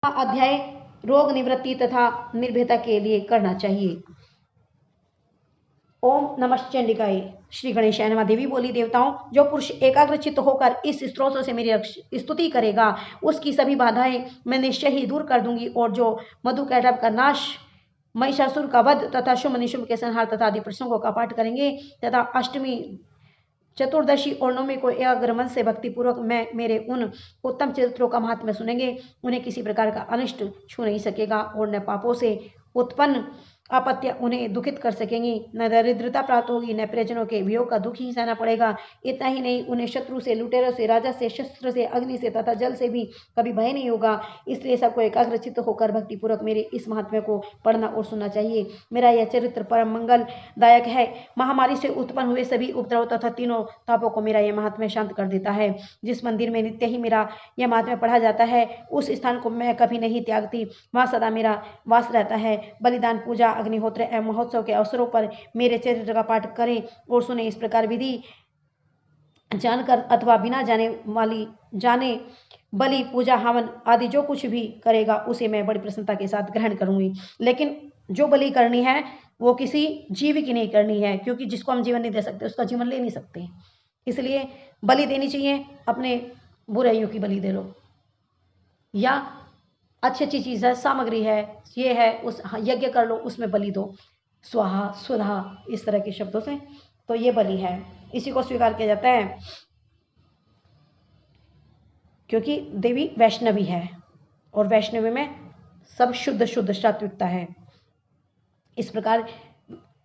अध्याय रोग निवृत्ति तथा निर्भयता के लिए करना चाहिए। ओम नमः चंडिकाय। श्री गणेशाय नमः। देवी बोली, देवताओं, जो पुरुष एकाग्रचित्त होकर इस स्त्रोत्र से मेरी स्तुति करेगा उसकी सभी बाधाएं मैं निश्चय ही दूर कर दूंगी, और जो मधुकैटभ का नाश, महिषासुर का वध तथा शुंभ निशुंभ के संहार तथा आदि प्रसंगों का पाठ करेंगे तथा अष्टमी, चतुर्दशी और नवमी को एकाग्र मन से भक्ति पूर्वक मैं मेरे उन उत्तम चरित्रों का महात्म्य सुनेंगे, उन्हें किसी प्रकार का अनिष्ट छू नहीं सकेगा और न पापों से उत्पन्न आपत्तियां उन्हें दुखित कर सकेंगी, न दरिद्रता प्राप्त होगी, न परिजनों के वियोग का दुख ही सहना पड़ेगा। इतना ही नहीं, उन्हें शत्रु से, लुटेरों से, राजा से, शस्त्र से, अग्नि से तथा जल से भी कभी भय नहीं होगा। इसलिए सबको एकाग्रचित्त होकर भक्ति पूर्वक मेरे इस महात्म्य को पढ़ना और सुनना चाहिए। मेरा यह चरित्र परम मंगलदायक है। महामारी से उत्पन्न हुए सभी उपद्रव तथा तीनों तापों को मेरा यह महात्म्य शांत कर देता है। जिस मंदिर में नित्य ही मेरा यह महात्म्य पढ़ा जाता है उस स्थान को मैं कभी नहीं त्यागती, वहां सदा मेरा वास रहता है। बलिदान, पूजा, अग्निहोत्र एवं महोत्सव के अवसरों पर मेरे चरित्र का पाठ करें और सुने। इस प्रकार विधि जानकर अथवा बिना जाने बलि, पूजा, हवन आदि जो कुछ भी करेगा उसे मैं बड़ी प्रसन्नता के साथ ग्रहण करूंगी। लेकिन जो बलि करनी है वो किसी जीव की नहीं करनी है, क्योंकि जिसको हम जीवन नहीं दे सकते उसका जीवन ले नहीं सकते। इसलिए बलि देनी चाहिए, अपने बुराइयों की बलि दे लो, या अच्छी अच्छी चीज़ है, सामग्री है, ये है, उस यज्ञ कर लो, उसमें बलि दो, स्वाहा सुधा, इस तरह के शब्दों से, तो ये बलि है, इसी को स्वीकार किया जाता है, क्योंकि देवी वैष्णवी है और वैष्णवी में सब शुद्ध शुद्ध सात्विकता है। इस प्रकार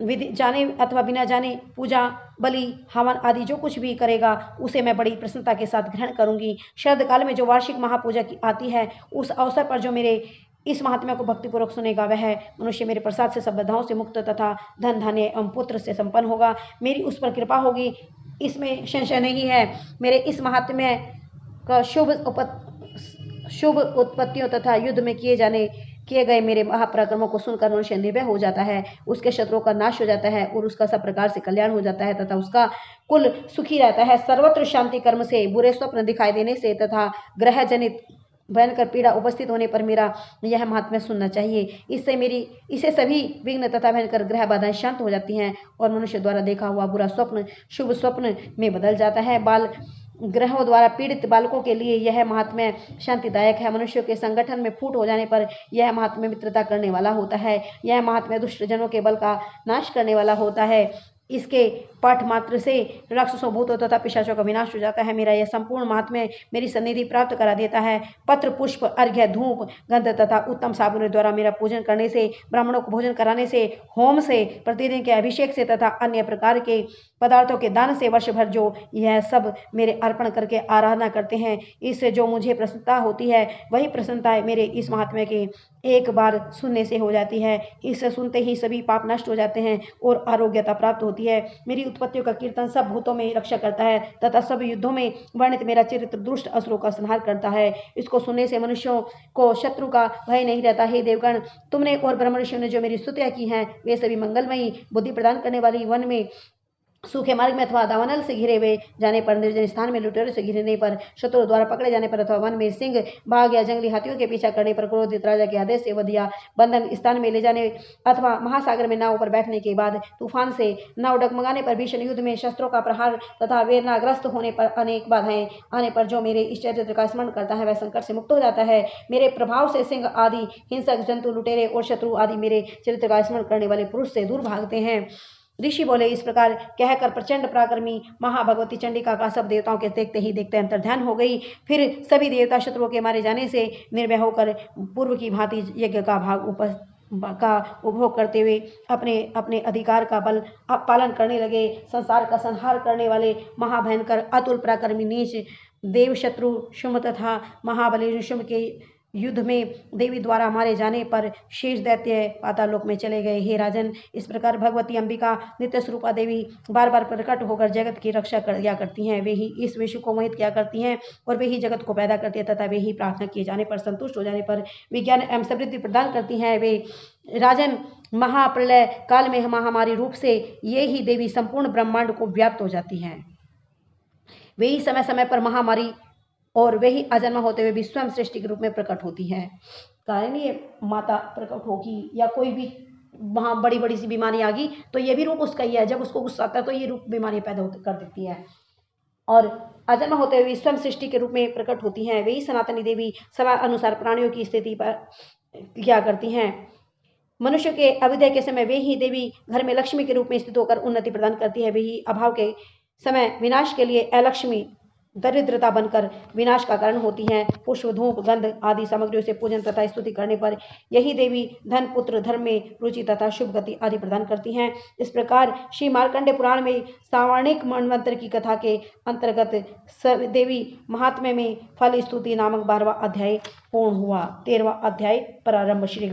विधि जाने अथवा बिना जाने पूजा, बलि, हवन आदि जो कुछ भी करेगा उसे मैं बड़ी प्रसन्नता के साथ ग्रहण करूंगी। शरद काल में जो वार्षिक महापूजा की आती है उस अवसर पर जो मेरे इस महात्म्य को भक्तिपूर्वक सुनेगा वह मनुष्य मेरे प्रसाद से सब बाधाओं से मुक्त तथा धन धान्य एवं पुत्र से संपन्न होगा। मेरी उस पर कृपा होगी, इसमें संशय नहीं है। मेरे इस महात्म्य का शुभ उत्पत्तियों तथा युद्ध में किए गए मेरे महापराक्रमों को सुनकर मनुष्य निर्भय हो जाता है, उसके शत्रुओं का नाश हो जाता है और उसका सब प्रकार से कल्याण हो जाता है तथा उसका कुल सुखी रहता है। सर्वत्र शांति कर्म से, बुरे स्वप्न दिखाई देने से तथा ग्रह जनित भयंकर पीड़ा उपस्थित होने पर मेरा यह महात्म्य सुनना चाहिए। इससे सभी विघ्न तथा भयंकर ग्रह बाधाएं शांत हो जाती हैं और मनुष्य द्वारा देखा हुआ बुरा स्वप्न शुभ स्वप्न में बदल जाता है। ग्रहों द्वारा पीड़ित बालकों के लिए यह महात्म्य शांतिदायक है। मनुष्यों के संगठन में फूट हो जाने पर यह महात्म्य मित्रता करने वाला होता है। यह महात्म्य दुष्ट जनों के बल का नाश करने वाला होता है। इसके पाठ मात्र से राक्षसों, भूतों तथा पिशाचों का विनाश हो जाता है। मेरा यह संपूर्ण महात्म्य मेरी सन्निधि प्राप्त करा देता है। पत्र, पुष्प, अर्घ्य, धूप, गंध तथा उत्तम साबुन द्वारा मेरा पूजन करने से, ब्राह्मणों को भोजन कराने से, होम से, प्रतिदिन के अभिषेक से तथा अन्य प्रकार के पदार्थों के दान से वर्ष भर जो यह सब मेरे अर्पण करके आराधना करते हैं, इससे जो मुझे प्रसन्नता होती है वही प्रसन्नता मेरे इस महात्म्य के एक बार सुनने से हो जाती है। इसे सुनते ही सभी पाप नष्ट हो जाते हैं और आरोग्यता प्राप्त होती है। मेरी उत्पत्तियों का कीर्तन सब भूतों में रक्षा करता है तथा सब युद्धों में वर्णित मेरा चरित्र दुष्ट असुरों का संहार करता है। इसको सुनने से मनुष्यों को शत्रु का भय नहीं रहता। हे देवगण, तुमने और ब्रह्म ऋषियों ने जो मेरी स्तुतियां की हैं वे सभी मंगलमयी, बुद्धि प्रदान करने वाली, वन में सूखे मार्ग में अथवा दावानल से घिरे हुए जाने पर, निर्जन स्थान में लुटेरों से घिरने पर, शत्रु द्वारा पकड़े जाने पर अथवा वन में सिंह, बाघ या जंगली हाथियों के पीछा करने पर, क्रोधित राजा के आदेश से वध या बंधन स्थान में ले जाने अथवा महासागर में नाव पर बैठने के बाद तूफान से नाव डगमगाने पर, भीषण युद्ध में शस्त्रों का प्रहार तथा वेदनाग्रस्त होने पर, अनेक बाधाएं आने पर जो मेरे इस चरित्र का स्मरण करता है वह संकट से मुक्त हो जाता है। मेरे प्रभाव से सिंह आदि हिंसक जंतु, लुटेरे और शत्रु आदि मेरे चरित्र का स्मरण करने वाले पुरुष से दूर भागते हैं। ऋषि बोले, इस प्रकार कहकर प्रचंड पराक्रमी महाभगवती चंडिका का सब देवताओं के देखते ही देखते अंतर्ध्यान हो गई। फिर सभी देवता शत्रुओं के मारे जाने से निर्भय होकर पूर्व की भांति यज्ञ का उपभोग करते हुए अपने अपने अधिकार का बल पालन करने लगे। संसार का संहार करने वाले महाभयंकर अतुल पराक्रमी नीच देव शत्रु शुंभ तथा महाबली शुंभ के युद्ध में देवी द्वारा मारे जाने पर शेष दैत्य पातालोक में चले गए। हे राजन, इस प्रकार भगवती अंबिका नित्य स्वरूपा देवी बार बार प्रकट होकर जगत की रक्षा किया करती हैं। वे ही इस विश्व को मोहित किया करती हैं और वे ही जगत को पैदा करती है तथा वे ही प्रार्थना किए जाने पर, संतुष्ट हो जाने पर विज्ञान एवं समृद्धि प्रदान करती हैं। वे राजन, महाप्रलय काल में महामारी रूप से ये ही देवी संपूर्ण ब्रह्मांड को व्याप्त हो जाती हैं। वे ही समय समय पर महामारी और वही अजन्मा होते हुए भी स्वयं सृष्टि के रूप में प्रकट होती है। कारण ये माता प्रकट होगी या कोई भी वहाँ बड़ी बड़ी सी बीमारी आ गई तो ये भी रूप उसका ही है। जब उसको गुस्सा आता है तो ये रूप बीमारी पैदा कर देती है। और अजन्मा होते हुए स्वयं सृष्टि के रूप में प्रकट होती हैं। वही सनातनी देवी समय अनुसार प्राणियों की स्थिति पर क्या करती हैं। मनुष्य के अभ्युदय के समय वे ही देवी घर में लक्ष्मी के रूप में स्थित होकर उन्नति प्रदान करती है। वे ही अभाव के समय विनाश के लिए अलक्ष्मी दरिद्रता बनकर विनाश का कारण होती हैं। पुष्प, धूप, गंध आदि सामग्रियों से पूजन तथा स्तुति करने पर यही देवी धन, पुत्र, धर्म में रुचि तथा शुभ गति आदि प्रदान करती हैं। इस प्रकार श्री मार्कंडे पुराण में सावर्णिक मनवंतर की कथा के अंतर्गत देवी महात्म्य में फल स्तुति नामक 12वां अध्याय पूर्ण हुआ। 13वां अध्याय प्रारंभ। श्री